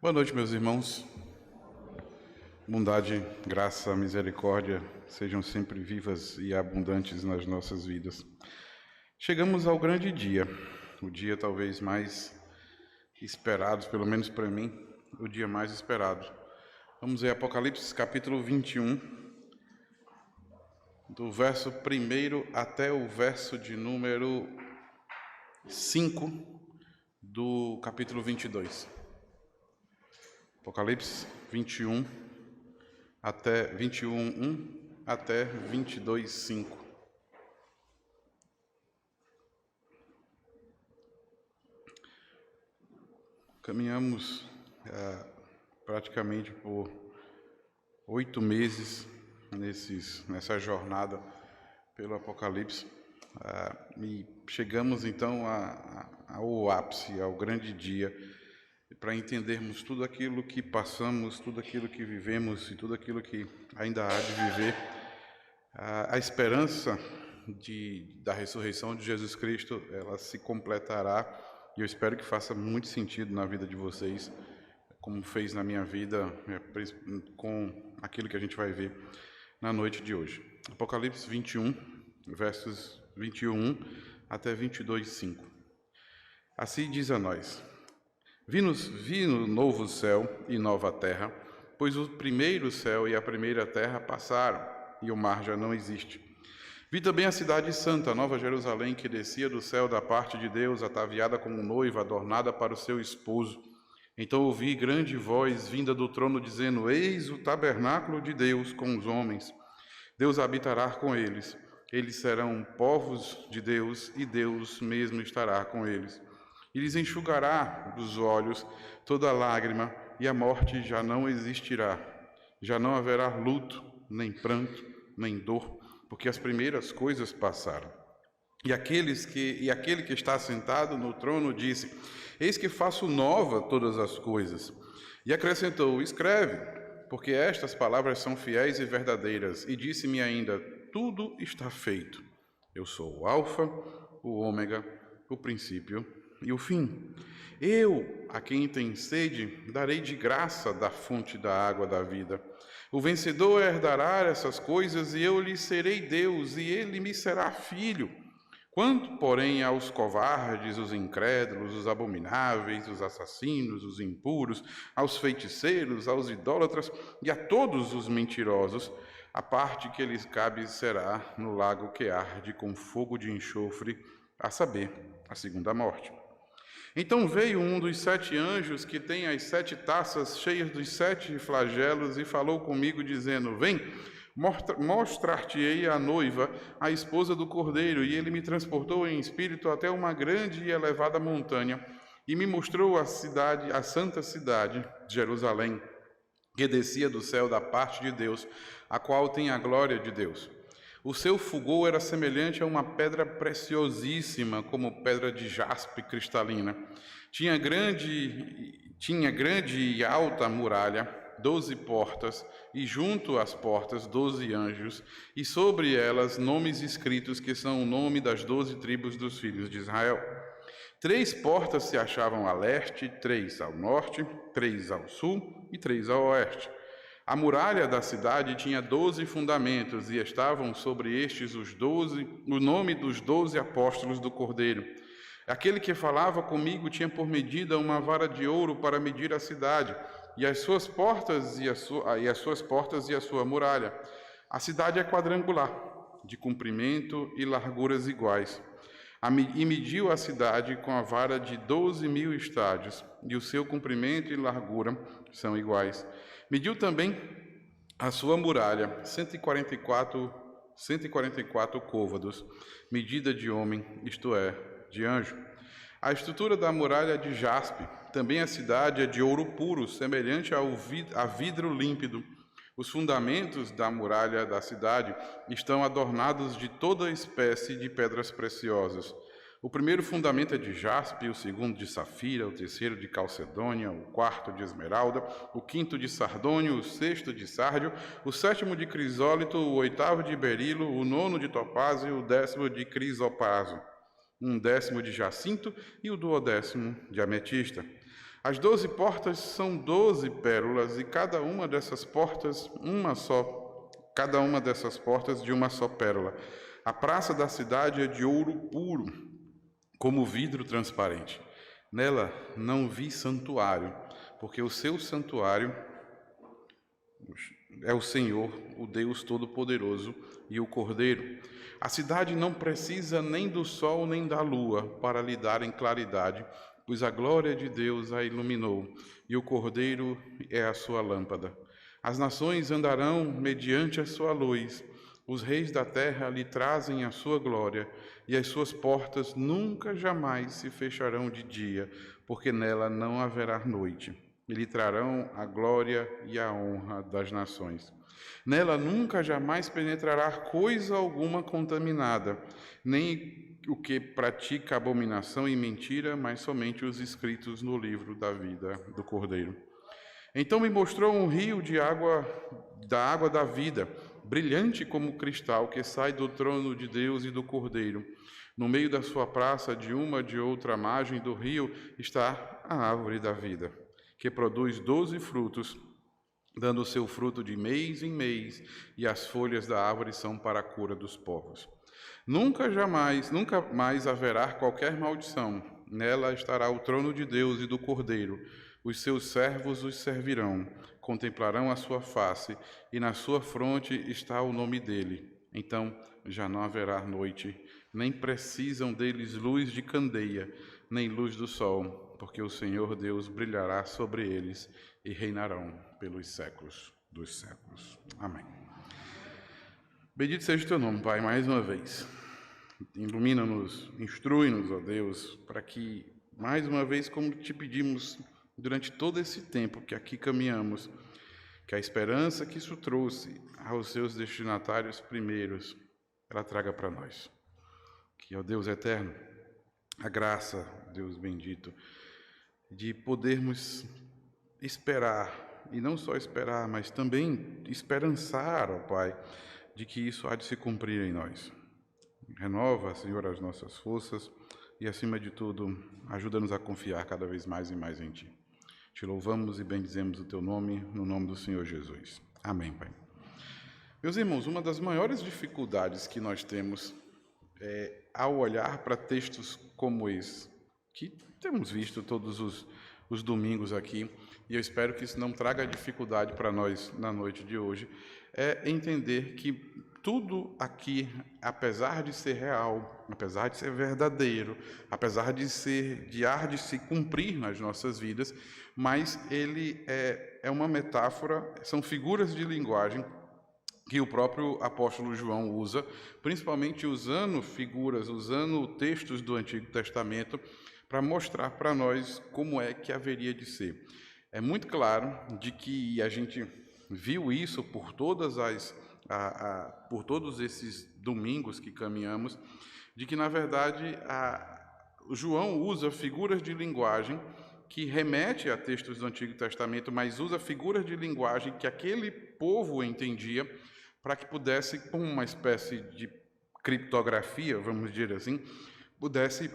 Boa noite, meus irmãos. Bondade, graça, misericórdia sejam sempre vivas e abundantes nas nossas vidas. Chegamos ao grande dia, o dia talvez mais esperado, pelo menos para mim, o dia mais esperado. Vamos ver Apocalipse capítulo 21, do verso 1 até o verso de número 5 do capítulo 22. Apocalipse 21, até 21:1 até 22:5. Caminhamos praticamente por 8 meses nessa jornada pelo Apocalipse e chegamos então ao ápice, ao grande dia, para entendermos tudo aquilo que passamos, tudo aquilo que vivemos e tudo aquilo que ainda há de viver. A esperança da ressurreição de Jesus Cristo, ela se completará, e eu espero que faça muito sentido na vida de vocês, como fez na minha vida, com aquilo que a gente vai ver na noite de hoje. Apocalipse 21, versos 21 até 22:5. Assim diz a nós: Vi no novo céu e nova terra, pois o primeiro céu e a primeira terra passaram, e o mar já não existe. Vi também a cidade santa, a Nova Jerusalém, que descia do céu da parte de Deus, ataviada como noiva, adornada para o seu esposo. Então ouvi grande voz vinda do trono, dizendo: Eis o tabernáculo de Deus com os homens. Deus habitará com eles. Eles serão povos de Deus, e Deus mesmo estará com eles. E lhes enxugará dos olhos toda lágrima, e a morte já não existirá. Já não haverá luto, nem pranto, nem dor, porque as primeiras coisas passaram. E aquele que está sentado no trono disse: Eis que faço nova todas as coisas. E acrescentou: Escreve, porque estas palavras são fiéis e verdadeiras. E disse-me ainda: Tudo está feito. Eu sou o Alfa, o Ômega, o princípio e o fim. Eu, a quem tem sede, darei de graça da fonte da água da vida. O vencedor herdará essas coisas, e eu lhe serei Deus, e ele me será filho. Quanto, porém, aos covardes, os incrédulos, os abomináveis, os assassinos, os impuros, aos feiticeiros, aos idólatras e a todos os mentirosos, a parte que lhes cabe será no lago que arde com fogo de enxofre, a saber, a segunda morte. Então veio um dos 7 anjos que tem as 7 taças cheias dos 7 flagelos e falou comigo, dizendo: Vem, mostrar-te-ei a noiva, a esposa do Cordeiro. E ele me transportou em espírito até uma grande e elevada montanha e me mostrou a cidade, a santa cidade, Jerusalém, que descia do céu da parte de Deus, a qual tem a glória de Deus. O seu fulgor era semelhante a uma pedra preciosíssima, como pedra de jaspe cristalina. Tinha grande e alta muralha, 12 portas, e junto às portas 12 anjos, e sobre elas nomes escritos, que são o nome das 12 tribos dos filhos de Israel. 3 portas se achavam a leste, 3 ao norte, 3 ao sul e 3 ao oeste. A muralha da cidade tinha 12 fundamentos, e estavam sobre estes o nome dos 12 apóstolos do Cordeiro. Aquele que falava comigo tinha por medida uma vara de ouro para medir a cidade, e as suas portas e a sua muralha. A cidade é quadrangular, de comprimento e larguras iguais. E mediu a cidade com a vara de 12.000 estádios, e o seu comprimento e largura são iguais. Mediu também a sua muralha, 144 côvados, medida de homem, isto é, de anjo. A estrutura da muralha é de jaspe, também a cidade é de ouro puro, semelhante a vidro límpido. Os fundamentos da muralha da cidade estão adornados de toda espécie de pedras preciosas. O primeiro fundamento é de jaspe, o segundo de safira, o terceiro de calcedônia, o quarto de esmeralda, o quinto de sardônio, o sexto de sárdio, o sétimo de crisólito, o oitavo de berilo, o nono de topázio, o 10º de crisopraso, um 10º de jacinto e o 12º de ametista. As 12 portas são 12 pérolas, e cada uma dessas portas de uma só pérola. A praça da cidade é de ouro puro, como vidro transparente. Nela não vi santuário, porque o seu santuário é o Senhor, o Deus Todo-Poderoso e o Cordeiro. A cidade não precisa nem do sol nem da lua para lhe darem claridade, pois a glória de Deus a iluminou, e o Cordeiro é a sua lâmpada. As nações andarão mediante a sua luz, os reis da terra lhe trazem a sua glória, e as suas portas nunca jamais se fecharão de dia, porque nela não haverá noite. E lhe trarão a glória e a honra das nações. Nela nunca jamais penetrará coisa alguma contaminada, nem o que pratica abominação e mentira, mas somente os escritos no livro da vida do Cordeiro. Então me mostrou um rio da água da vida, brilhante como cristal, que sai do trono de Deus e do Cordeiro. No meio da sua praça, de uma de outra margem do rio, está a árvore da vida, que produz 12 frutos, dando o seu fruto de mês em mês, e as folhas da árvore são para a cura dos povos. Nunca mais haverá qualquer maldição. Nela estará o trono de Deus e do Cordeiro. Os seus servos os servirão, contemplarão a sua face, e na sua fronte está o nome dele. Então já não haverá noite, nem precisam deles luz de candeia, nem luz do sol, porque o Senhor Deus brilhará sobre eles e reinarão pelos séculos dos séculos. Amém. Bendito seja o teu nome, Pai, mais uma vez. Ilumina-nos, instrui-nos, ó Deus, para que, mais uma vez, como te pedimos durante todo esse tempo que aqui caminhamos, que a esperança que isso trouxe aos seus destinatários primeiros, ela traga para nós. Que, ó Deus eterno, a graça, Deus bendito, de podermos esperar, e não só esperar, mas também esperançar, ó Pai, de que isso há de se cumprir em nós. Renova, Senhor, as nossas forças e, acima de tudo, ajuda-nos a confiar cada vez mais e mais em Ti. Te louvamos e bendizemos o Teu nome, no nome do Senhor Jesus. Amém, Pai. Meus irmãos, uma das maiores dificuldades que nós temos é ao olhar para textos como esse, que temos visto todos os domingos aqui, e eu espero que isso não traga dificuldade para nós na noite de hoje, é entender que tudo aqui, apesar de ser real, apesar de ser verdadeiro, apesar de há de se cumprir nas nossas vidas, mas ele é uma metáfora, são figuras de linguagem que o próprio apóstolo João usa, principalmente usando textos do Antigo Testamento para mostrar para nós como é que haveria de ser. É muito claro de que a gente viu isso por todos esses domingos que caminhamos, de que, na verdade, João usa figuras de linguagem que remete a textos do Antigo Testamento, mas usa figuras de linguagem que aquele povo entendia para que pudesse, com uma espécie de criptografia, vamos dizer assim, pudesse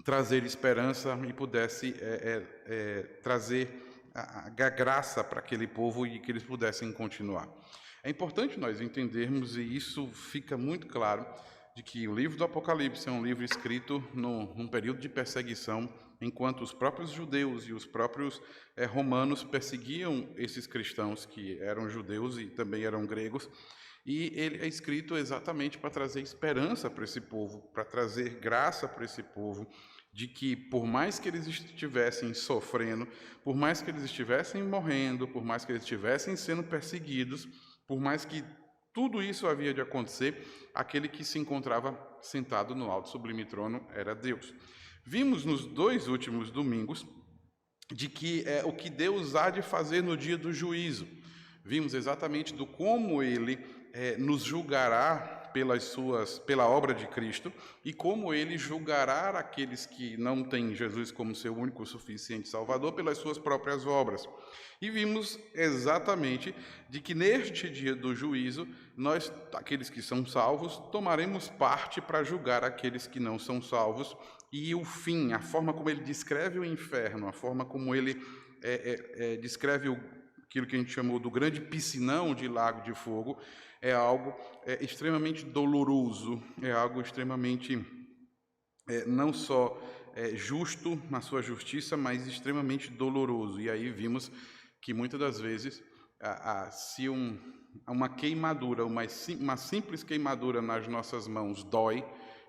trazer esperança e pudesse trazer a graça para aquele povo e que eles pudessem continuar. É importante nós entendermos, e isso fica muito claro, de que o livro do Apocalipse é um livro escrito num período de perseguição, enquanto os próprios judeus e os próprios romanos perseguiam esses cristãos que eram judeus e também eram gregos, e ele é escrito exatamente para trazer esperança para esse povo, para trazer graça para esse povo, de que por mais que eles estivessem sofrendo, por mais que eles estivessem morrendo, por mais que eles estivessem sendo perseguidos, por mais que tudo isso havia de acontecer, aquele que se encontrava sentado no alto sublime trono era Deus. Vimos nos 2 últimos domingos de que o que Deus há de fazer no dia do juízo. Vimos exatamente do como Ele nos julgará pela obra de Cristo e como Ele julgará aqueles que não têm Jesus como seu único suficiente Salvador pelas suas próprias obras. E vimos exatamente de que neste dia do juízo, nós, aqueles que são salvos, tomaremos parte para julgar aqueles que não são salvos e o fim, a forma como ele descreve o inferno, a forma como ele descreve aquilo que a gente chamou do grande piscinão de lago de fogo, é algo extremamente doloroso, é algo extremamente não só justo na sua justiça, mas extremamente doloroso. E aí vimos que muitas das vezes, se uma queimadura, uma simples queimadura nas nossas mãos dói,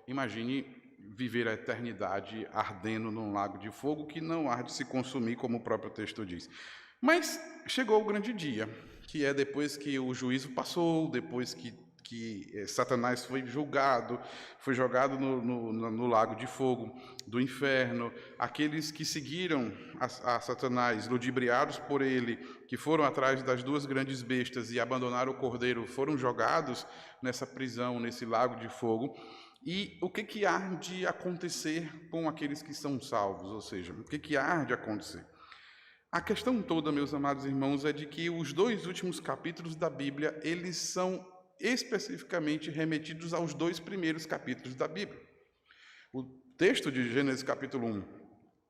imagine viver a eternidade ardendo num lago de fogo que não há de se consumir, como o próprio texto diz. Mas chegou o grande dia, que é depois que o juízo passou, depois que Satanás foi julgado, foi jogado no lago de fogo do inferno. Aqueles que seguiram a Satanás, ludibriados por ele, que foram atrás das duas grandes bestas e abandonaram o cordeiro, foram jogados nessa prisão, nesse lago de fogo. E o que há de acontecer com aqueles que são salvos? Ou seja, o que há de acontecer? A questão toda, meus amados irmãos, é de que os 2 últimos capítulos da Bíblia, eles são especificamente remetidos aos 2 primeiros capítulos da Bíblia. O texto de Gênesis capítulo 1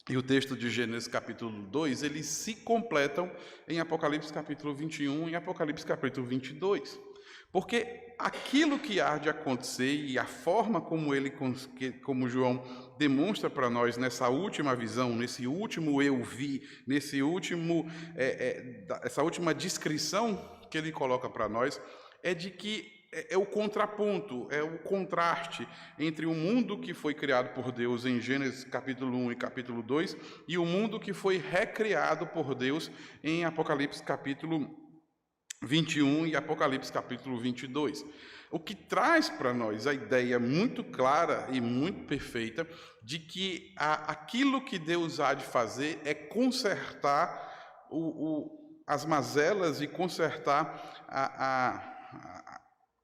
e o texto de Gênesis capítulo 2, eles se completam em Apocalipse capítulo 21 e Apocalipse capítulo 22. Porque aquilo que há de acontecer e a forma como João demonstra para nós nessa última visão, nesse último eu vi, essa última descrição que ele coloca para nós, é de que é o contraponto, é o contraste entre o mundo que foi criado por Deus em Gênesis capítulo 1 e capítulo 2 e o mundo que foi recriado por Deus em Apocalipse capítulo 21 e Apocalipse capítulo 22. O que traz para nós a ideia muito clara e muito perfeita de que aquilo que Deus há de fazer é consertar as mazelas e consertar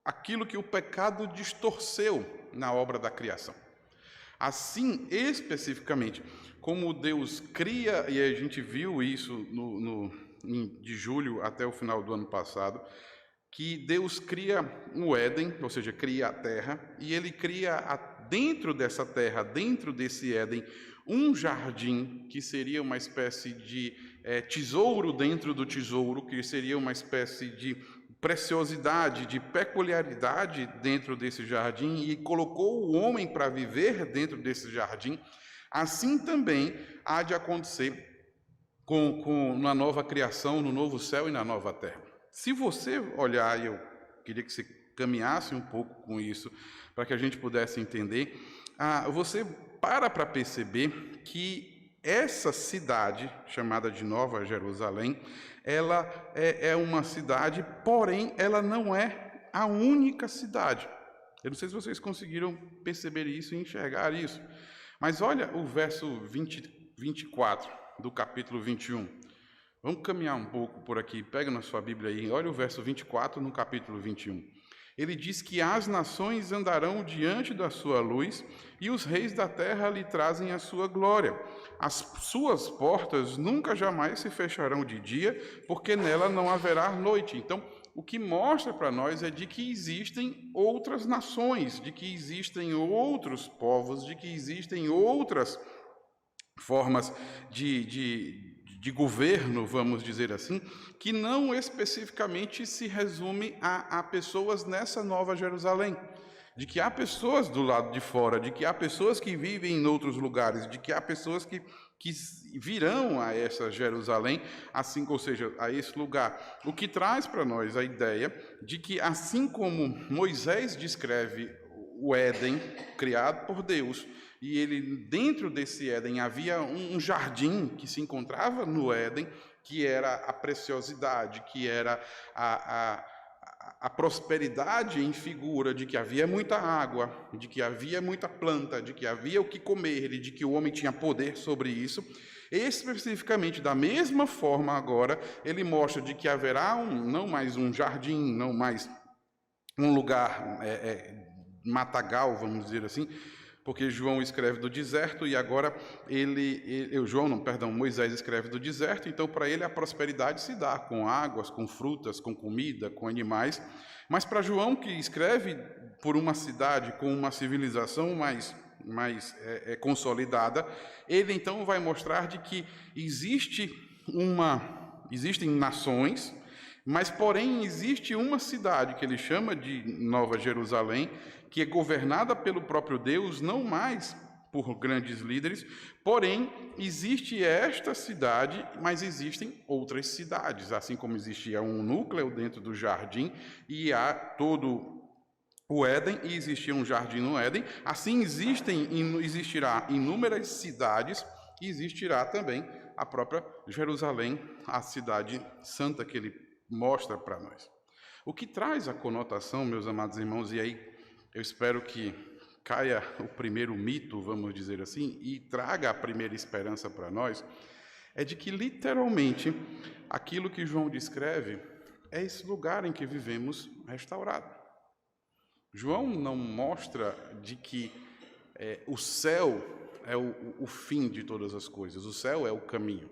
aquilo que o pecado distorceu na obra da criação. Assim, especificamente, como Deus cria, e a gente viu isso de julho até o final do ano passado, que Deus cria o Éden, ou seja, cria a terra, e ele cria dentro dessa terra, dentro desse Éden, um jardim que seria uma espécie de tesouro dentro do tesouro, que seria uma espécie de preciosidade, de peculiaridade dentro desse jardim, e colocou o homem para viver dentro desse jardim. Assim também há de acontecer na nova criação, no novo céu e na nova terra. Se você olhar, e eu queria que você caminhasse um pouco com isso, para que a gente pudesse entender, você para perceber que essa cidade, chamada de Nova Jerusalém, ela é uma cidade, porém, ela não é a única cidade. Eu não sei se vocês conseguiram perceber isso e enxergar isso, mas olha o verso 24 do capítulo 21. Vamos caminhar um pouco por aqui, pega na sua Bíblia aí, olha o verso 24 no capítulo 21. Ele diz que as nações andarão diante da sua luz e os reis da terra lhe trazem a sua glória. As suas portas nunca jamais se fecharão de dia, porque nela não haverá noite. Então, o que mostra para nós é de que existem outras nações, de que existem outros povos, de que existem outras formas de governo, vamos dizer assim, que não especificamente se resume a pessoas nessa Nova Jerusalém, de que há pessoas do lado de fora, de que há pessoas que vivem em outros lugares, de que há pessoas que virão a essa Jerusalém, assim, ou seja, a esse lugar. O que traz para nós a ideia de que, assim como Moisés descreve o Éden criado por Deus, e ele, dentro desse Éden, havia um jardim que se encontrava no Éden, que era a preciosidade, que era a prosperidade em figura de que havia muita água, de que havia muita planta, de que havia o que comer, e de que o homem tinha poder sobre isso. Especificamente, da mesma forma agora, ele mostra de que haverá não mais um jardim, não mais um lugar matagal, vamos dizer assim, porque João escreve do deserto e agora Moisés escreve do deserto, então para ele a prosperidade se dá com águas, com frutas, com comida, com animais, mas para João, que escreve por uma cidade com uma civilização mais consolidada, ele então vai mostrar de que existem nações, mas porém existe uma cidade que ele chama de Nova Jerusalém, que é governada pelo próprio Deus, não mais por grandes líderes, porém existe esta cidade, mas existem outras cidades, assim como existia um núcleo dentro do jardim e há todo o Éden, e existia um jardim no Éden, assim existirá inúmeras cidades, e existirá também a própria Jerusalém, a cidade santa que ele mostra para nós. O que traz a conotação, meus amados irmãos, e aí eu espero que caia o primeiro mito, vamos dizer assim, e traga a primeira esperança para nós, é de que literalmente aquilo que João descreve é esse lugar em que vivemos restaurado. João não mostra de que o céu é o fim de todas as coisas, o céu é o caminho.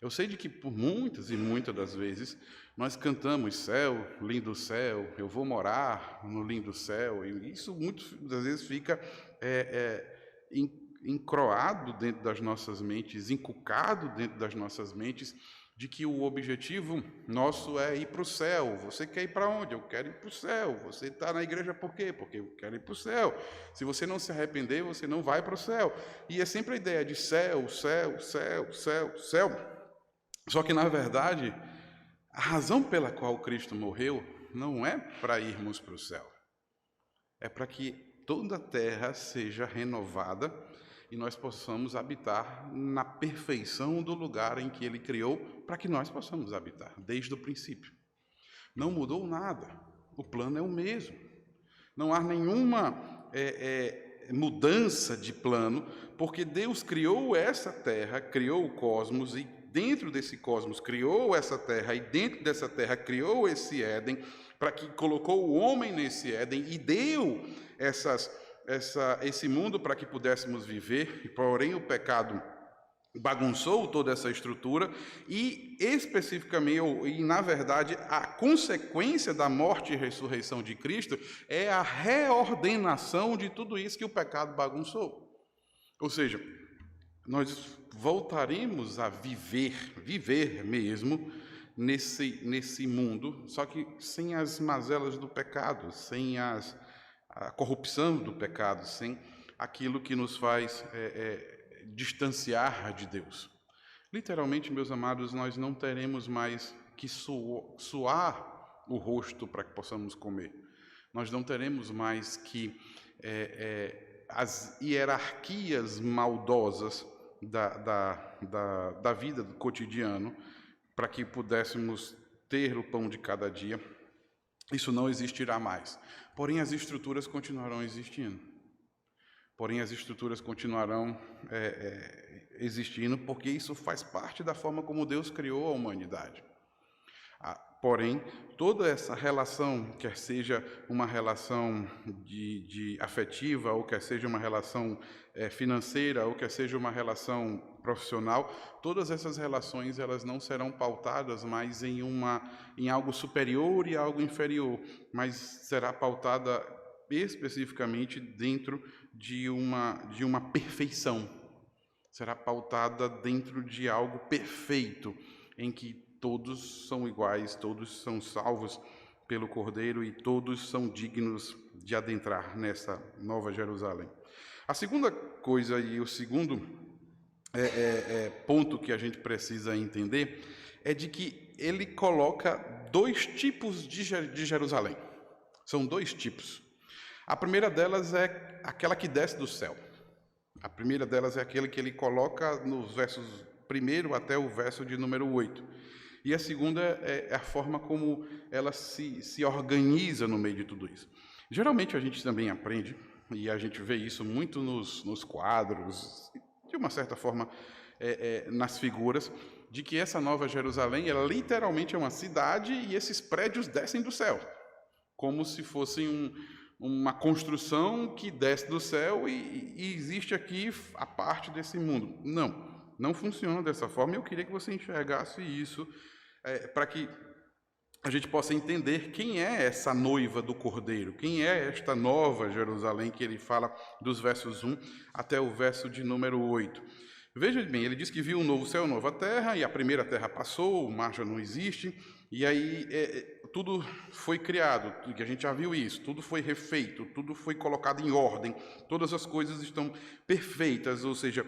Eu sei de que por muitas e muitas das vezes nós cantamos céu, lindo céu, eu vou morar no lindo céu, e isso muitas das vezes fica encroado dentro das nossas mentes, encucado dentro das nossas mentes, de que o objetivo nosso é ir para o céu. Você quer ir para onde? Eu quero ir para o céu. Você está na igreja por quê? Porque eu quero ir para o céu. Se você não se arrepender, você não vai para o céu. E é sempre a ideia de céu, céu, céu, céu, céu. Só que, na verdade, a razão pela qual Cristo morreu não é para irmos para o céu. É para que toda a terra seja renovada e nós possamos habitar na perfeição do lugar em que Ele criou, para que nós possamos habitar, desde o princípio. Não mudou nada, o plano é o mesmo. Não há nenhuma mudança de plano, porque Deus criou essa terra, criou o cosmos, e dentro desse cosmos criou essa terra, e dentro dessa terra criou esse Éden, para que colocou o homem nesse Éden e deu esse mundo para que pudéssemos viver, porém o pecado bagunçou toda essa estrutura e especificamente, e na verdade, a consequência da morte e ressurreição de Cristo é a reordenação de tudo isso que o pecado bagunçou. Ou seja, nós voltaremos a viver mesmo nesse mundo, só que sem as mazelas do pecado, sem a corrupção do pecado, sem aquilo que nos faz distanciar de Deus. Literalmente, meus amados, nós não teremos mais que suar o rosto para que possamos comer. Nós não teremos mais que as hierarquias maldosas da vida do cotidiano para que pudéssemos ter o pão de cada dia. Isso não existirá mais. Porém, as estruturas continuarão existindo. Porém, as estruturas continuarão existindo, porque isso faz parte da forma como Deus criou a humanidade. Porém, toda essa relação, quer seja uma relação de afetiva, ou quer seja uma relação financeira, ou quer seja uma relação profissional, todas essas relações elas não serão pautadas mais em algo superior e algo inferior, mas será pautada especificamente dentro de uma perfeição. Será pautada dentro de algo perfeito, em que todos são iguais, todos são salvos pelo Cordeiro e todos são dignos de adentrar nessa Nova Jerusalém. A segunda coisa e o segundo ponto que a gente precisa entender é de que ele coloca dois tipos de Jerusalém. São dois tipos. A primeira delas é aquela que desce do céu. A primeira delas é aquele que ele coloca nos versos 1 até o verso de número 8. E a segunda é a forma como ela se organiza no meio de tudo isso. Geralmente a gente também aprende, e a gente vê isso muito nos quadros, de uma certa forma nas figuras, de que essa Nova Jerusalém, ela literalmente é uma cidade e esses prédios descem do céu, como se fossem uma construção que desce do céu e existe aqui a parte desse mundo. Não funciona dessa forma. Eu queria que você enxergasse isso para que a gente possa entender quem é essa noiva do Cordeiro, quem é esta nova Jerusalém que ele fala dos versos 1 até o verso de número 8. Veja bem, ele diz que viu um novo céu, uma nova terra, e a primeira terra passou, o mar já não existe, e aí tudo foi criado, que a gente já viu isso, tudo foi refeito, tudo foi colocado em ordem, todas as coisas estão perfeitas, ou seja,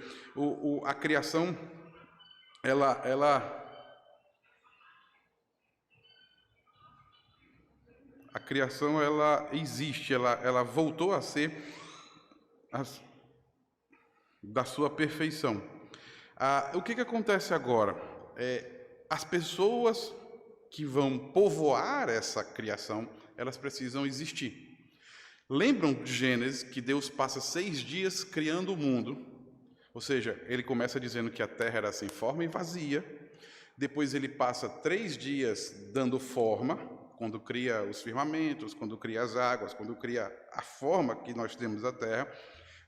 a criação, a criação, ela existe, ela voltou a ser da sua perfeição. O que acontece agora? As pessoas que vão povoar essa criação, elas precisam existir. Lembram de Gênesis, que Deus passa 6 dias criando o mundo, ou seja, ele começa dizendo que a terra era sem forma e vazia, depois ele passa 3 dias dando forma, quando cria os firmamentos, quando cria as águas, quando cria a forma que nós temos da terra.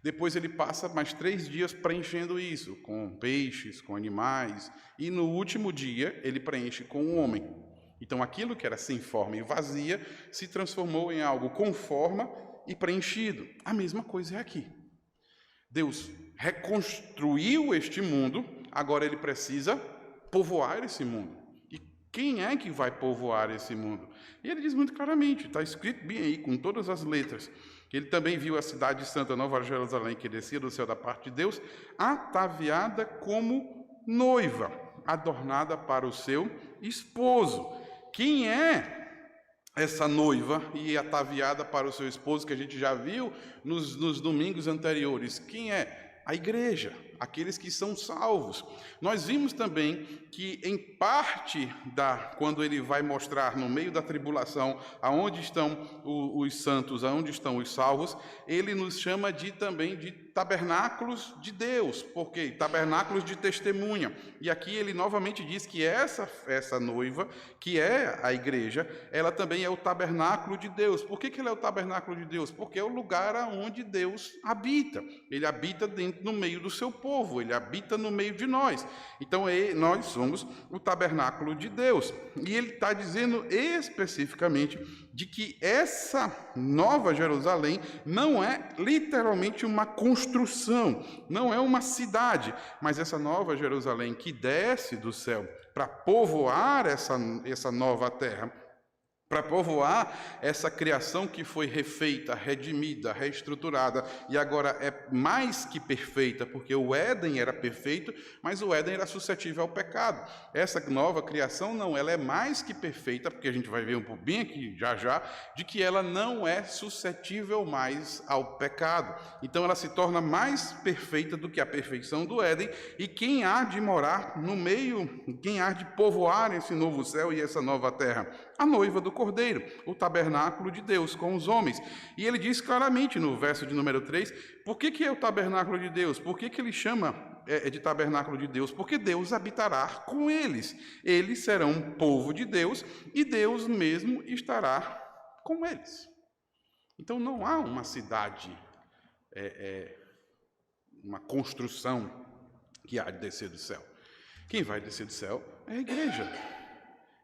Depois ele passa mais 3 dias preenchendo isso, com peixes, com animais, e no último dia ele preenche com o homem. Então aquilo que era sem forma e vazia se transformou em algo com forma e preenchido. A mesma coisa é aqui. Deus reconstruiu este mundo, agora ele precisa povoar esse mundo. E quem é que vai povoar esse mundo? E ele diz muito claramente, está escrito bem aí, com todas as letras, que ele também viu a cidade santa, Nova Jerusalém, que descia do céu da parte de Deus, ataviada como noiva, adornada para o seu esposo. Quem é essa noiva e ataviada para o seu esposo, que a gente já viu nos domingos anteriores? Quem é? A igreja, aqueles que são salvos. Nós vimos também que, em parte, quando ele vai mostrar no meio da tribulação aonde estão os santos, aonde estão os salvos, ele nos chama também de tabernáculos de Deus. Por quê? Tabernáculos de testemunha. E aqui ele novamente diz que essa noiva, que é a igreja, ela também é o tabernáculo de Deus. Por que ela é o tabernáculo de Deus? Porque é o lugar onde Deus habita. Ele habita no meio do seu povo, ele habita no meio de nós. Então nós somos o tabernáculo de Deus. E ele está dizendo especificamente de que essa nova Jerusalém não é literalmente uma construção, não é uma cidade, mas essa nova Jerusalém que desce do céu para povoar essa nova terra, para povoar essa criação que foi refeita, redimida, reestruturada, e agora é mais que perfeita, porque o Éden era perfeito, mas o Éden era suscetível ao pecado. Essa nova criação não, ela é mais que perfeita, porque a gente vai ver um pouco bem aqui já, de que ela não é suscetível mais ao pecado. Então ela se torna mais perfeita do que a perfeição do Éden, e quem há de morar no meio, quem há de povoar esse novo céu e essa nova terra? A noiva do Cordeiro, o tabernáculo de Deus com os homens. E ele diz claramente no verso de número 3, por que é o tabernáculo de Deus? Por que ele chama de tabernáculo de Deus? Porque Deus habitará com eles. Eles serão um povo de Deus e Deus mesmo estará com eles. Então não há uma cidade, uma construção que há de descer do céu. Quem vai descer do céu é a igreja.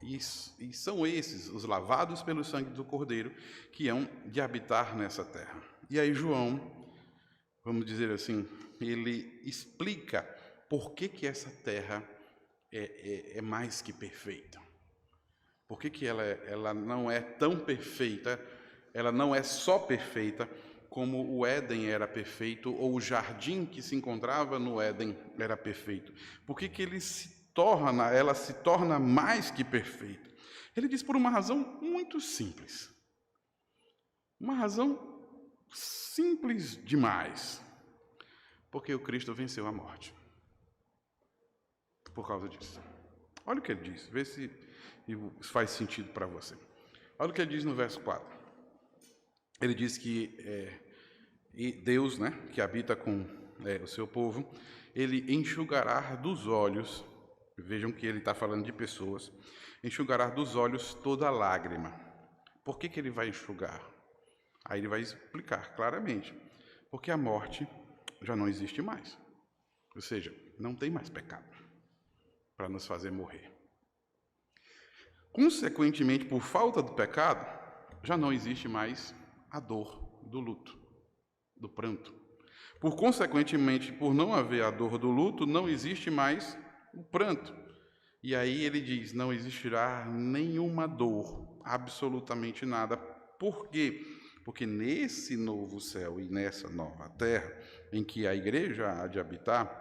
E são esses, os lavados pelo sangue do Cordeiro, que hão de habitar nessa terra. E aí João, vamos dizer assim, ele explica por que essa terra é mais que perfeita. Por que ela não é tão perfeita, ela não é só perfeita como o Éden era perfeito, ou o jardim que se encontrava no Éden era perfeito. Por que ela se torna mais que perfeita? Ele diz por uma razão muito simples. Uma razão simples demais. Porque o Cristo venceu a morte. Por causa disso. Olha o que ele diz, vê se isso faz sentido para você. Olha o que ele diz no verso 4. Ele diz que Deus, né, que habita com o seu povo, ele enxugará dos olhos. Vejam que ele está falando de pessoas. Enxugará dos olhos toda lágrima. Por que ele vai enxugar? Aí ele vai explicar claramente. Porque a morte já não existe mais. Ou seja, não tem mais pecado para nos fazer morrer. Consequentemente, por falta do pecado, já não existe mais a dor do luto, do pranto. Consequentemente, por não haver a dor do luto, não existe mais o pranto. E aí ele diz: não existirá nenhuma dor, absolutamente nada. Por quê? Porque nesse novo céu e nessa nova terra, em que a igreja há de habitar,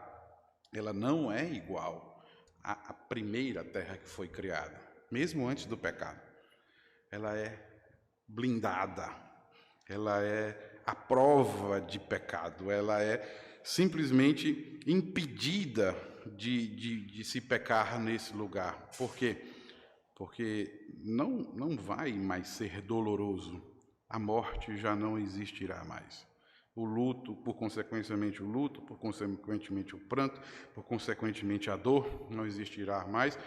ela não é igual à primeira terra que foi criada, mesmo antes do pecado. Ela é blindada, ela é a prova de pecado, ela é simplesmente impedida de se pecar nesse lugar. Por quê? Porque não vai mais ser doloroso, a morte já não existirá mais. O luto, por consequentemente o luto, por consequentemente o pranto, por consequentemente a dor não existirá mais,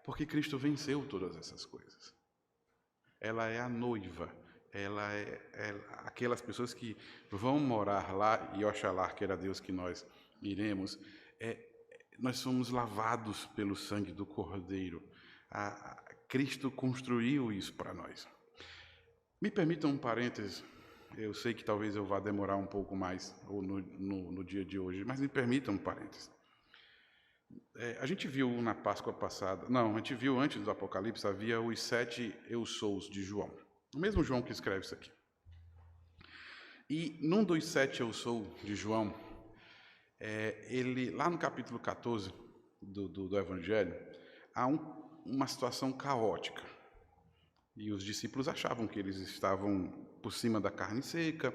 porque Cristo venceu todas essas coisas. Ela é a noiva, ela é aquelas pessoas que vão morar lá, e oxalá que era Deus que nós iremos, nós somos lavados pelo sangue do Cordeiro. Cristo construiu isso para nós. Me permitam um parênteses, eu sei que talvez eu vá demorar um pouco mais ou no dia de hoje, mas me permitam um parênteses. A gente viu na Páscoa passada, não, a gente viu antes do Apocalipse, havia os 7 eu sous de João. O mesmo João que escreve isso aqui. E num dos 7 eu sou de João, ele, lá no capítulo 14 do Evangelho, há uma situação caótica. E os discípulos achavam que eles estavam por cima da carne seca,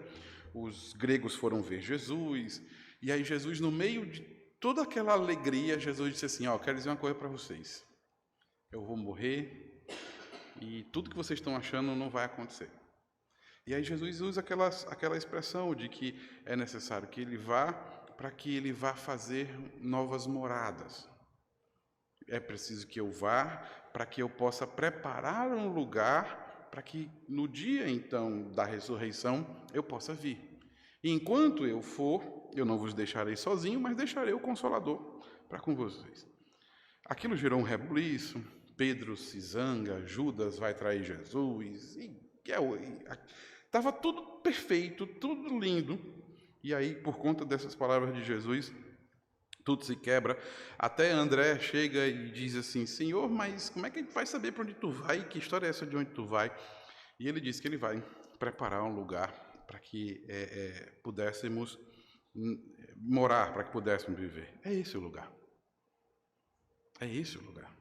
os gregos foram ver Jesus, e aí Jesus, no meio de toda aquela alegria, Jesus disse assim: quero dizer uma coisa para vocês, eu vou morrer e tudo que vocês estão achando não vai acontecer. E aí Jesus usa aquela expressão de que é necessário que ele vá, para que ele vá fazer novas moradas. É preciso que eu vá para que eu possa preparar um lugar para que no dia então da ressurreição eu possa vir. E enquanto eu for, eu não vos deixarei sozinho, mas deixarei o Consolador para com vocês. Aquilo gerou um rebuliço, Pedro se zanga, Judas vai trair Jesus, estava tudo perfeito, tudo lindo. E aí, por conta dessas palavras de Jesus, tudo se quebra. Até André chega e diz assim: Senhor, mas como é que a gente vai saber para onde tu vai? Que história é essa de onde tu vai? E ele diz que ele vai preparar um lugar para que pudéssemos morar, para que pudéssemos viver. É esse o lugar. É esse o lugar.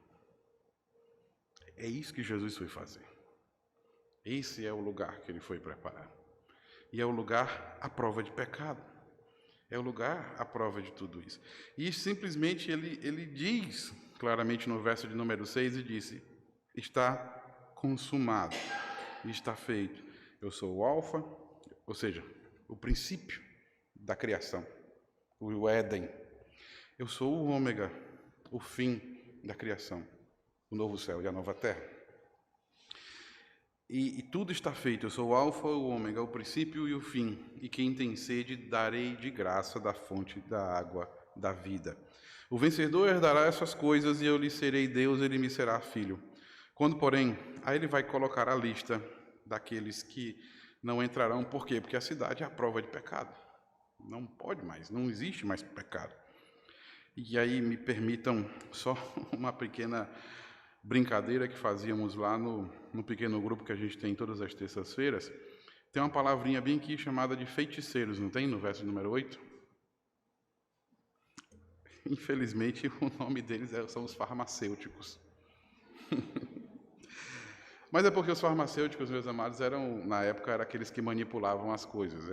É isso que Jesus foi fazer. Esse é o lugar que ele foi preparar. E é o lugar à prova de pecado. É o lugar à prova de tudo isso. E simplesmente ele diz claramente no verso de número 6, e disse: está consumado, está feito. Eu sou o alfa, ou seja, o princípio da criação, o Éden. Eu sou o ômega, o fim da criação, o novo céu e a nova terra. E tudo está feito. Eu sou o alfa, o ômega, o princípio e o fim. E quem tem sede, darei de graça da fonte da água da vida. O vencedor herdará essas coisas, e eu lhe serei Deus, ele me será filho. Quando, porém, aí ele vai colocar a lista daqueles que não entrarão. Por quê? Porque a cidade é a prova de pecado. Não pode mais, não existe mais pecado. E aí me permitam só uma pequena brincadeira que fazíamos lá no pequeno grupo que a gente tem todas as terças-feiras. Tem uma palavrinha bem aqui chamada de feiticeiros, não tem? No verso número 8. Infelizmente, o nome deles são os farmacêuticos. Mas é porque os farmacêuticos, meus amados, na época, eram aqueles que manipulavam as coisas.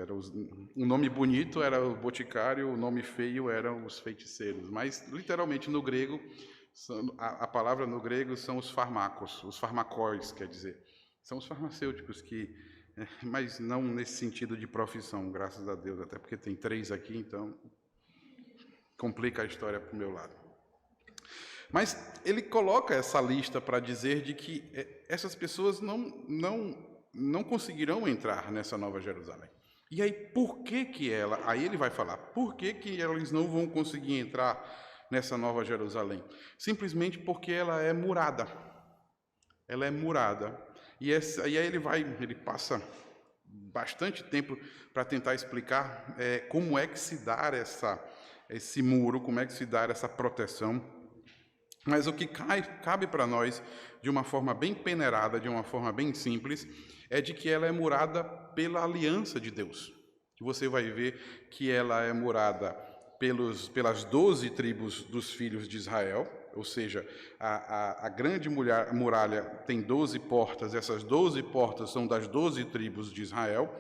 O nome bonito era o boticário, o nome feio eram os feiticeiros. Mas, literalmente, no grego, a palavra no grego são os farmacos, os farmacóis, quer dizer. São os farmacêuticos mas não nesse sentido de profissão, graças a Deus, até porque tem 3 aqui, então complica a história para o meu lado. Mas ele coloca essa lista para dizer de que essas pessoas não conseguirão entrar nessa nova Jerusalém. E aí, por que aí ele vai falar, por que eles não vão conseguir entrar nessa nova Jerusalém? Simplesmente porque ela é murada. ela é murada. E aí ele passa bastante tempo para tentar explicar como é que se dá esse muro, como é que se dá essa proteção. Mas o que cabe para nós, de uma forma bem peneirada, de uma forma bem simples, é de que ela é murada pela aliança de Deus. Você vai ver que ela é murada pelas 12 tribos dos filhos de Israel, ou seja, a grande muralha tem 12 portas, essas 12 portas são das 12 tribos de Israel,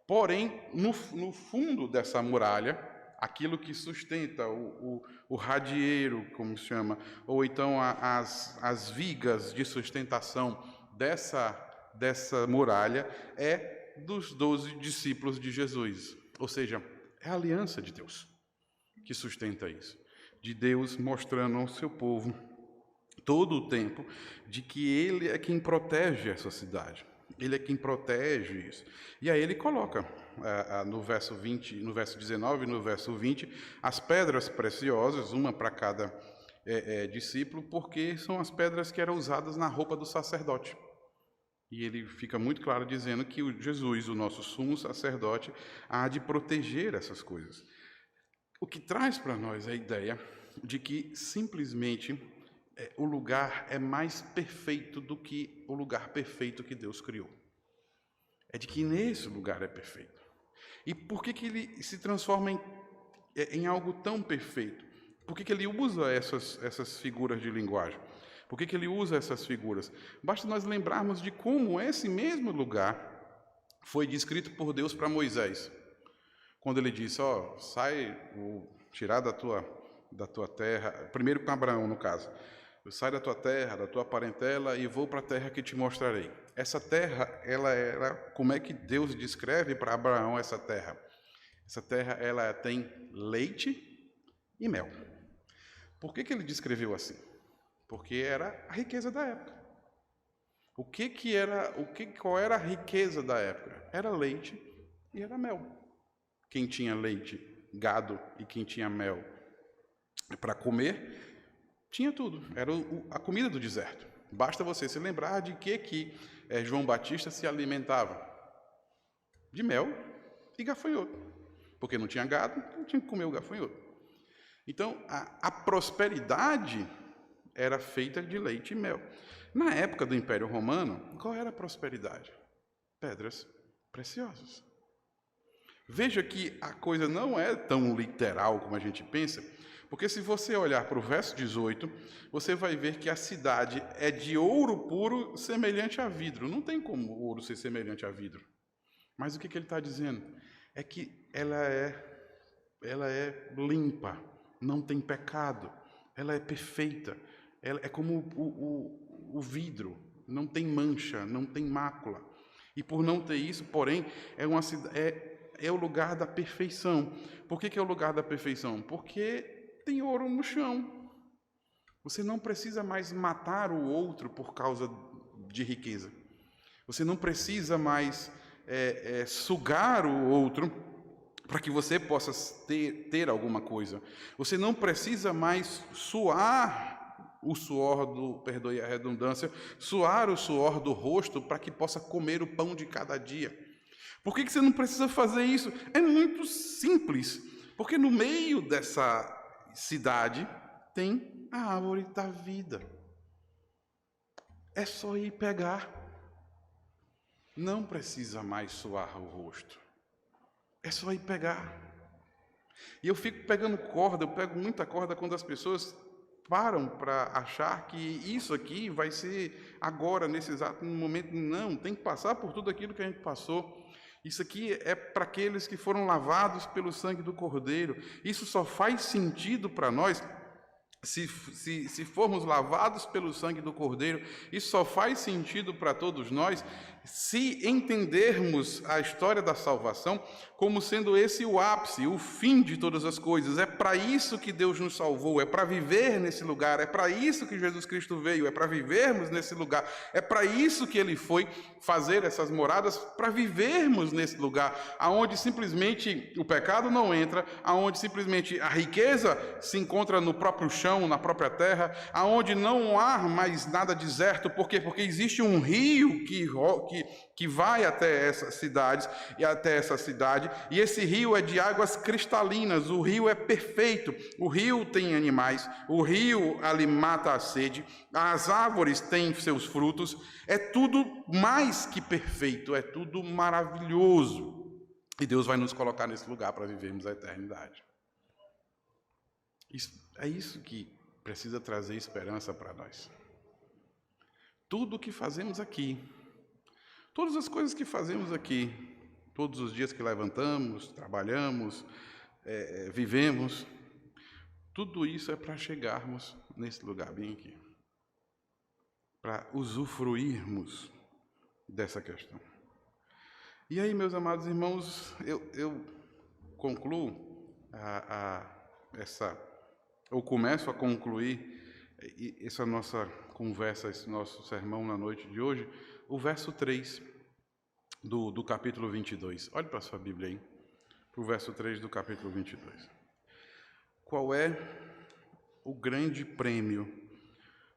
porém, no fundo dessa muralha, aquilo que sustenta o radieiro, como se chama, ou então as vigas de sustentação dessa muralha, é dos 12 discípulos de Jesus. Ou seja, é a aliança de Deus que sustenta isso. De Deus mostrando ao seu povo todo o tempo de que Ele é quem protege essa cidade. Ele é quem protege isso. E aí ele coloca no verso 20, no verso 19 e no verso 20, as pedras preciosas, uma para cada discípulo, porque são as pedras que eram usadas na roupa do sacerdote. E ele fica muito claro dizendo que Jesus, o nosso sumo sacerdote, há de proteger essas coisas. O que traz para nós a ideia de que simplesmente o lugar é mais perfeito do que o lugar perfeito que Deus criou. É de que nesse lugar é perfeito. E por que ele se transforma em algo tão perfeito? Por que ele usa essas figuras de linguagem? Por que ele usa essas figuras? Basta nós lembrarmos de como esse mesmo lugar foi descrito por Deus para Moisés. Quando ele disse, tirar da tua terra, primeiro com Abraão no caso, sai da tua terra, da tua parentela e vou para a terra que te mostrarei. Essa terra, ela era, como é que Deus descreve para Abraão essa terra? Essa terra, ela tem leite e mel. Por que ele descreveu assim? Porque era a riqueza da época. Qual era a riqueza da época? Era leite e era mel. Quem tinha leite, gado, e quem tinha mel para comer, tinha tudo. Era a comida do deserto. Basta você se lembrar de que João Batista se alimentava. De mel e gafanhoto. Porque não tinha gado, não tinha que comer o gafanhoto. Então, a prosperidade era feita de leite e mel. Na época do Império Romano, qual era a prosperidade? Pedras preciosas. Veja que a coisa não é tão literal como a gente pensa, porque se você olhar para o verso 18, você vai ver que a cidade é de ouro puro semelhante a vidro. Não tem como o ouro ser semelhante a vidro. Mas o que ele está dizendo? É que ela é limpa, não tem pecado, ela é perfeita. Ela é como o vidro, não tem mancha, não tem mácula. E por não ter isso, porém, é o lugar da perfeição. Por que é o lugar da perfeição? Porque tem ouro no chão. Você não precisa mais matar o outro por causa de riqueza. Você não precisa mais sugar o outro para que você possa ter alguma coisa. Você não precisa mais suar o suor perdoe a redundância, suar o suor do rosto para que possa comer o pão de cada dia. Por que você não precisa fazer isso? É muito simples, porque no meio dessa cidade tem a árvore da vida. É só ir pegar. Não precisa mais suar o rosto. É só ir pegar. E eu fico pegando corda, eu pego muita corda quando as pessoas param para achar que isso aqui vai ser agora, nesse exato momento. Não, tem que passar por tudo aquilo que a gente passou. Isso aqui é para aqueles que foram lavados pelo sangue do Cordeiro. Isso só faz sentido para nós se formos lavados pelo sangue do Cordeiro. Isso só faz sentido para todos nós se entendermos a história da salvação como sendo esse o ápice, o fim de todas as coisas. É para isso que Deus nos salvou, é para viver nesse lugar, é para isso que Jesus Cristo veio, é para vivermos nesse lugar, é para isso que Ele foi fazer essas moradas, para vivermos nesse lugar, aonde simplesmente o pecado não entra, aonde simplesmente a riqueza se encontra no próprio chão, chão, na própria terra, aonde não há mais nada deserto. Por quê? Porque existe um rio que vai até essas cidades e esse rio é de águas cristalinas, o rio é perfeito, o rio tem animais, o rio ali mata a sede, as árvores têm seus frutos, é tudo mais que perfeito, é tudo maravilhoso. E Deus vai nos colocar nesse lugar para vivermos a eternidade. É isso que precisa trazer esperança para nós. Tudo o que fazemos aqui, todas as coisas que fazemos aqui, todos os dias que levantamos, trabalhamos, vivemos, tudo isso é para chegarmos nesse lugar bem aqui, para usufruirmos dessa questão. E aí, meus amados irmãos, eu concluo começo a concluir essa nossa conversa, esse nosso sermão na noite de hoje, o verso 3 do capítulo 22. Olhe para a sua Bíblia aí, para o verso 3 do capítulo 22. Qual é o grande prêmio,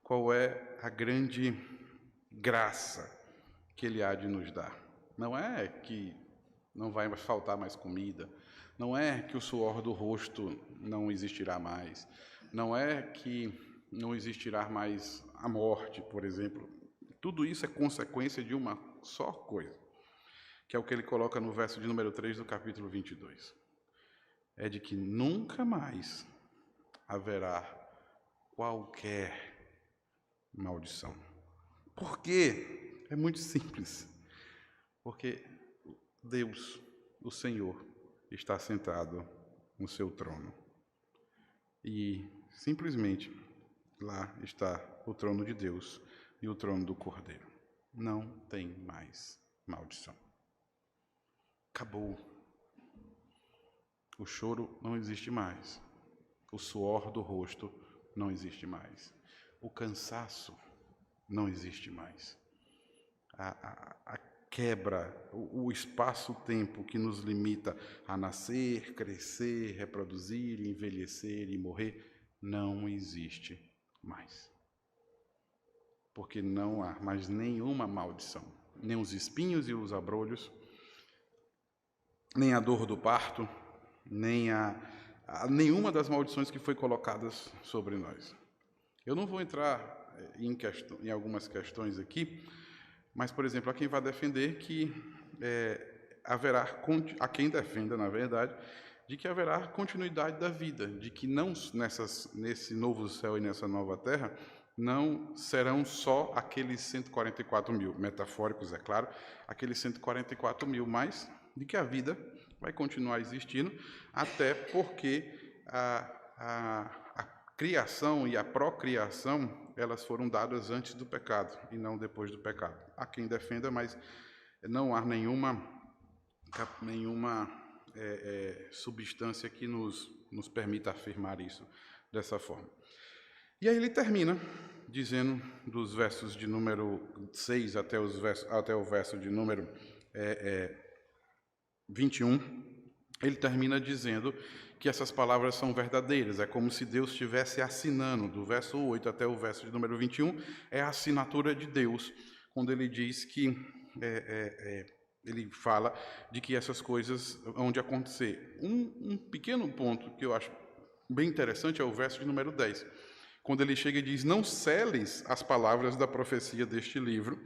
qual é a grande graça que Ele há de nos dar? Não é que não vai faltar mais comida, não é que o suor do rosto não existirá mais, não é que não existirá mais a morte, por exemplo. Tudo isso é consequência de uma só coisa, que é o que ele coloca no verso de número 3 do capítulo 22. É de que nunca mais haverá qualquer maldição. Por quê? É muito simples. Porque Deus, o Senhor, está sentado no seu trono. E simplesmente lá está o trono de Deus e o trono do Cordeiro. Não tem mais maldição. Acabou. O choro não existe mais. O suor do rosto não existe mais. O cansaço não existe mais. A quebra, o espaço-tempo que nos limita a nascer, crescer, reproduzir, envelhecer e morrer, não existe mais. Porque não há mais nenhuma maldição, nem os espinhos e os abrolhos, nem a dor do parto, nem nenhuma das maldições que foi colocadas sobre nós. Eu não vou entrar em algumas questões aqui, mas, por exemplo, há quem vai defender que há quem defenda, na verdade, de que haverá continuidade da vida, de que não nesse novo céu e nessa nova terra, não serão só aqueles 144 mil, metafóricos, é claro, aqueles 144 mil, mas de que a vida vai continuar existindo, até porque a criação e a procriação, elas foram dadas antes do pecado e não depois do pecado. Há quem defenda, mas não há nenhuma substância que nos permita afirmar isso dessa forma. E aí ele termina dizendo, dos versos de número 6 até o verso de número 21, ele termina dizendo que essas palavras são verdadeiras. É como se Deus estivesse assinando, do verso 8 até o verso de número 21, é a assinatura de Deus, quando ele diz que, ele fala de que essas coisas hão de acontecer. Um pequeno ponto que eu acho bem interessante é o verso de número 10, quando ele chega e diz: não seles as palavras da profecia deste livro,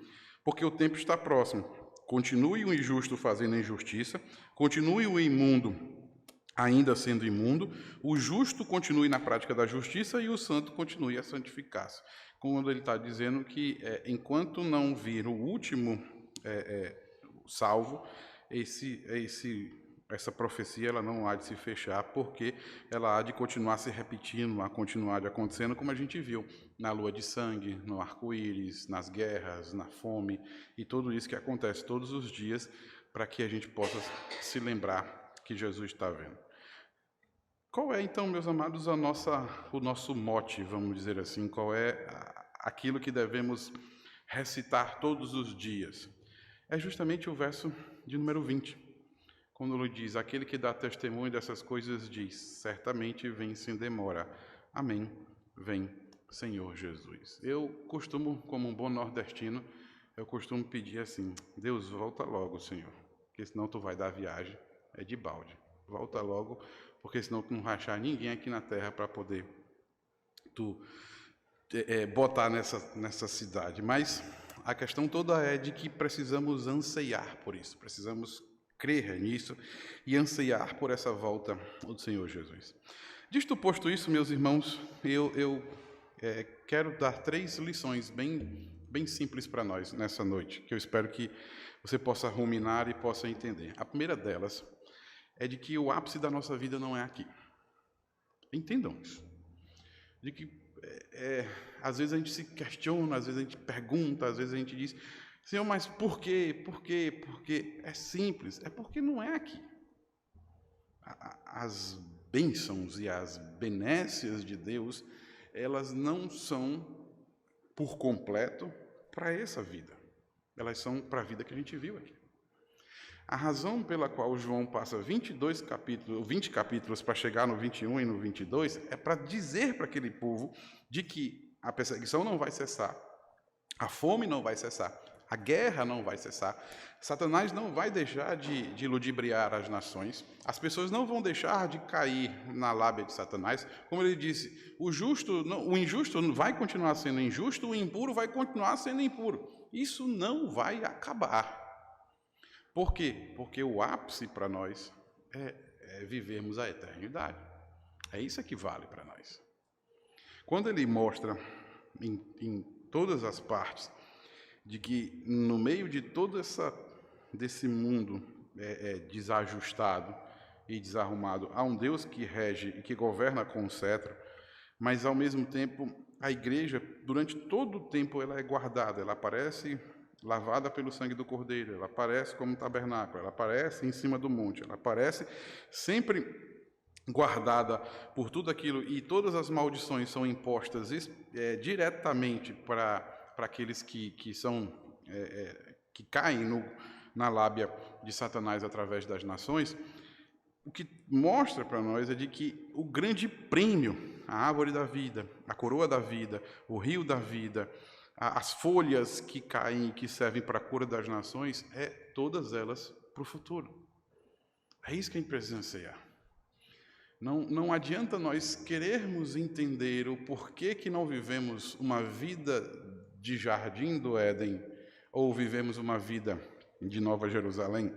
porque o tempo está próximo. Continue o injusto fazendo a injustiça, continue o imundo ainda sendo imundo, o justo continue na prática da justiça e o santo continue a santificar-se. Quando ele está dizendo que enquanto não vir o último salvo, essa profecia ela não há de se fechar, porque ela há de continuar se repetindo, a continuar de acontecendo, como a gente viu na lua de sangue, no arco-íris, nas guerras, na fome, e tudo isso que acontece todos os dias, para que a gente possa se lembrar que Jesus está vendo. Qual é, então, meus amados, o nosso mote, vamos dizer assim? Qual é aquilo que devemos recitar todos os dias? É justamente o verso de número 20, quando ele diz: aquele que dá testemunho dessas coisas diz, certamente vem sem demora. Amém. vem, Senhor Jesus. Eu costumo, como um bom nordestino, eu costumo pedir assim: Deus, volta logo, Senhor, porque senão tu vai dar viagem, é de balde. Volta logo, porque senão tu não vai achar ninguém aqui na terra para poder tu botar nessa cidade. Mas a questão toda é de que precisamos anseiar por isso, precisamos crer nisso e anseiar por essa volta do Senhor Jesus. Disto posto isso, meus irmãos, eu quero dar 3 lições bem simples para nós nessa noite, que eu espero que você possa ruminar e possa entender. A primeira delas é de que o ápice da nossa vida não é aqui. Entendam isso. De que às vezes a gente se questiona, às vezes a gente pergunta, às vezes a gente diz: Senhor, mas por quê? Por quê? Porque é simples, é porque não é aqui. As bênçãos e as benécias de Deus, elas não são por completo para essa vida. Elas são para a vida que a gente viu aqui. A razão pela qual João passa 20 capítulos para chegar no 21 e no 22 é para dizer para aquele povo de que a perseguição não vai cessar, a fome não vai cessar, a guerra não vai cessar, Satanás não vai deixar de ludibriar as nações, as pessoas não vão deixar de cair na lábia de Satanás. Como ele disse, o injusto vai continuar sendo injusto, o impuro vai continuar sendo impuro. Isso não vai acabar. Por quê? Porque o ápice para nós é vivermos a eternidade. É isso que vale para nós. Quando ele mostra em todas as partes de que no meio de todo desse mundo desajustado e desarrumado, há um Deus que rege e que governa com o cetro, mas ao mesmo tempo a igreja, durante todo o tempo, ela é guardada, ela aparece lavada pelo sangue do Cordeiro, ela aparece como tabernáculo, ela aparece em cima do monte, ela aparece sempre guardada por tudo aquilo, e todas as maldições são impostas diretamente para aqueles que caem na lábia de Satanás através das nações. O que mostra para nós é de que o grande prêmio, a árvore da vida, a coroa da vida, o rio da vida, as folhas que caem e que servem para a cura das nações, todas elas para o futuro. É isso que a gente precisa anseiar. Não adianta nós querermos entender o porquê que não vivemos uma vida de jardim do Éden ou vivemos uma vida de Nova Jerusalém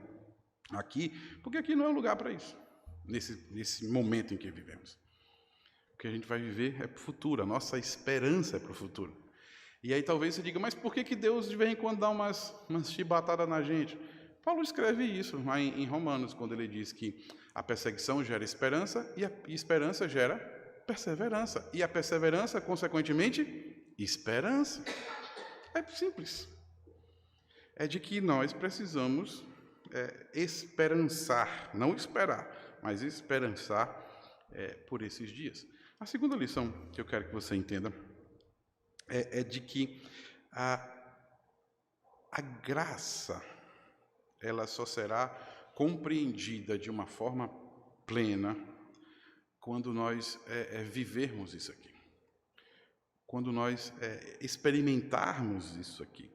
aqui, porque aqui não é lugar para isso, nesse momento em que vivemos. O que a gente vai viver é para o futuro, a nossa esperança é para o futuro. E aí talvez você diga, mas por que Deus de vez em quando dá umas chibatadas na gente? Paulo escreve isso lá em Romanos, quando ele diz que a perseguição gera esperança e a esperança gera perseverança. E a perseverança, consequentemente, esperança. É simples. É de que nós precisamos esperançar, não esperar, mas esperançar por esses dias. A segunda lição que eu quero que você entenda é de que a graça, ela só será compreendida de uma forma plena quando nós vivermos isso aqui. Quando nós experimentarmos isso aqui.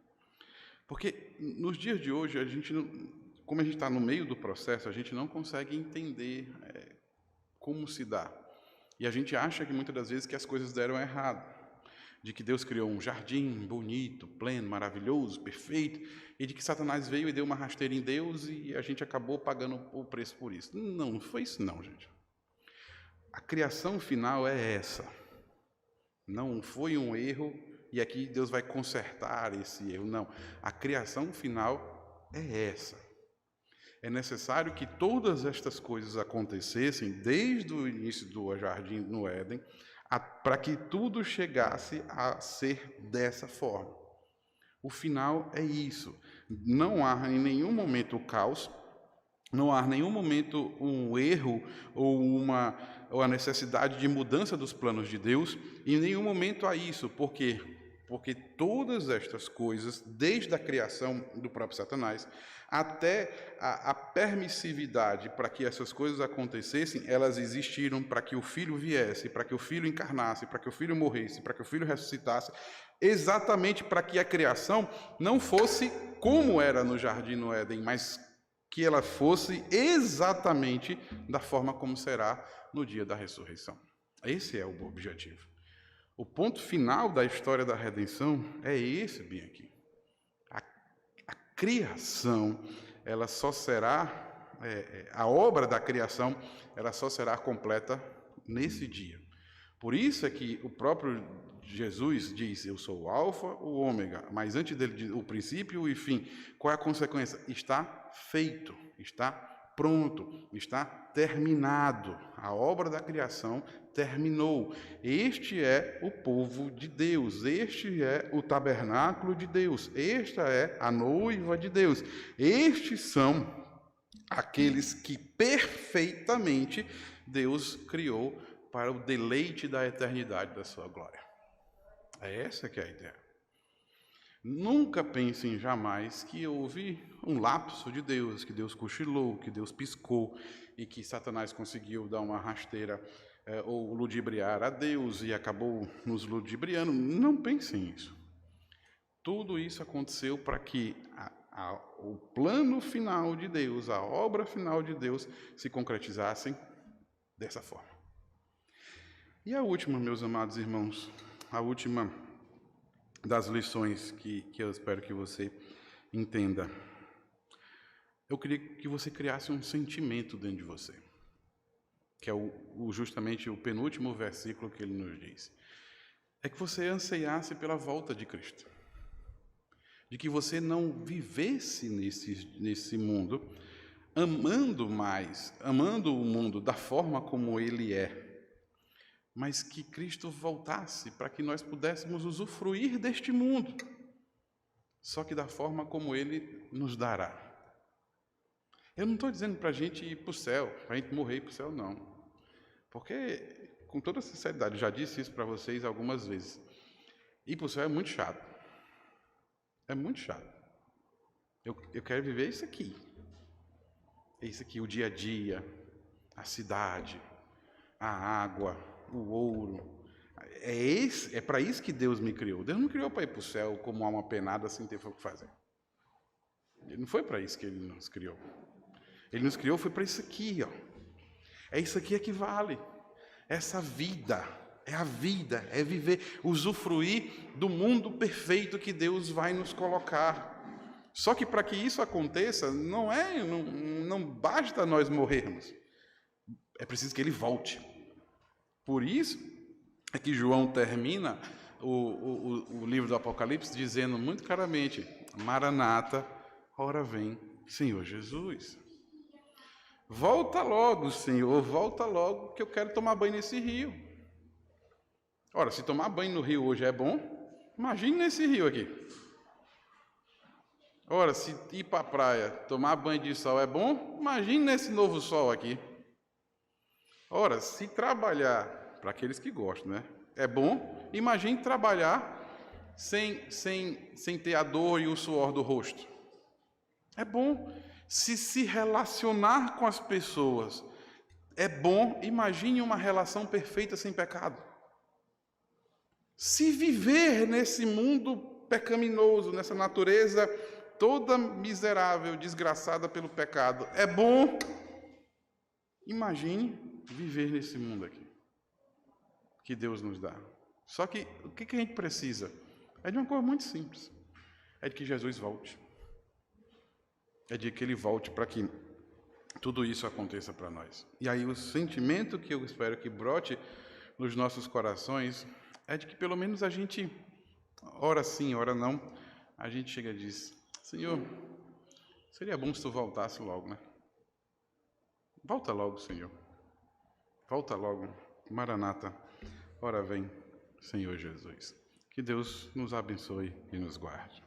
Porque nos dias de hoje, como a gente está no meio do processo, a gente não consegue entender como se dá. E a gente acha que muitas das vezes que as coisas deram errado. De que Deus criou um jardim bonito, pleno, maravilhoso, perfeito, e de que Satanás veio e deu uma rasteira em Deus e a gente acabou pagando o preço por isso. Não foi isso não, gente. A criação final é essa. Não foi um erro e aqui Deus vai consertar esse erro. Não. A criação final é essa. É necessário que todas estas coisas acontecessem desde o início do jardim no Éden, para que tudo chegasse a ser dessa forma. O final é isso. Não há em nenhum momento o caos, não há em nenhum momento um erro ou a necessidade de mudança dos planos de Deus, em nenhum momento há isso, porque Porque todas estas coisas, desde a criação do próprio Satanás, até a permissividade para que essas coisas acontecessem, elas existiram para que o Filho viesse, para que o Filho encarnasse, para que o Filho morresse, para que o Filho ressuscitasse, exatamente para que a criação não fosse como era no Jardim no Éden, mas que ela fosse exatamente da forma como será no dia da ressurreição. Esse é o objetivo. O ponto final da história da redenção é esse bem aqui. A criação, ela só será, a obra da criação, ela só será completa nesse dia. Por isso é que o próprio Jesus diz, eu sou o alfa, o ômega, mas antes dele diz o princípio e o fim. Qual é a consequência? Está feito, está pronto, está terminado. A obra da criação terminou. Este é o povo de Deus, este é o tabernáculo de Deus, esta é a noiva de Deus. Estes são aqueles que perfeitamente Deus criou para o deleite da eternidade da sua glória. É essa que é a ideia. Nunca pensem jamais que houve um lapso de Deus, que Deus cochilou, que Deus piscou e que Satanás conseguiu dar uma rasteira ou ludibriar a Deus e acabou nos ludibriando. Não pensem isso. Tudo isso aconteceu para que o plano final de Deus, a obra final de Deus, se concretizassem dessa forma. E a última, meus amados irmãos, a última das lições que eu espero que você entenda. Eu queria que você criasse um sentimento dentro de você, que é justamente o penúltimo versículo que ele nos diz. É que você anseiasse pela volta de Cristo. De que você não vivesse nesse mundo amando o mundo da forma como ele é, mas que Cristo voltasse para que nós pudéssemos usufruir deste mundo, só que da forma como ele nos dará. Eu não estou dizendo para a gente ir para o céu, para a gente morrer e ir para o céu, não. Porque, com toda sinceridade, eu já disse isso para vocês algumas vezes, ir para o céu é muito chato. É muito chato. Eu quero viver isso aqui. É isso aqui, o dia a dia, a cidade, a água, o ouro. É para isso que Deus me criou. Deus não criou para ir para o céu como alma penada sem ter o que fazer. Ele não foi para isso que ele nos criou. Ele nos criou foi para isso aqui, ó. É isso aqui que vale. Essa vida, é a vida, é viver, usufruir do mundo perfeito que Deus vai nos colocar. Só que para que isso aconteça, não basta nós morrermos. É preciso que ele volte. Por isso é que João termina o livro do Apocalipse dizendo muito claramente: Maranata, ora vem, Senhor Jesus. Volta logo, Senhor, volta logo, que eu quero tomar banho nesse rio. Ora, se tomar banho no rio hoje é bom, imagine nesse rio aqui. Ora, se ir para a praia, tomar banho de sol é bom, imagine nesse novo sol aqui. Ora, se trabalhar, para aqueles que gostam, né? É bom, imagine trabalhar sem ter a dor e o suor do rosto. É bom. Se relacionar com as pessoas é bom, imagine uma relação perfeita sem pecado. Se viver nesse mundo pecaminoso, nessa natureza toda miserável, desgraçada pelo pecado, é bom, imagine viver nesse mundo aqui, que Deus nos dá. Só que, o que a gente precisa? É de uma coisa muito simples. É de que Jesus volte. É de que Ele volte para que tudo isso aconteça para nós. E aí o sentimento que eu espero que brote nos nossos corações é de que pelo menos a gente, ora sim, ora não, a gente chega e diz: Senhor, seria bom se Tu voltasse logo, né? Volta logo, Senhor. Volta logo. Maranata, ora vem, Senhor Jesus. Que Deus nos abençoe e nos guarde.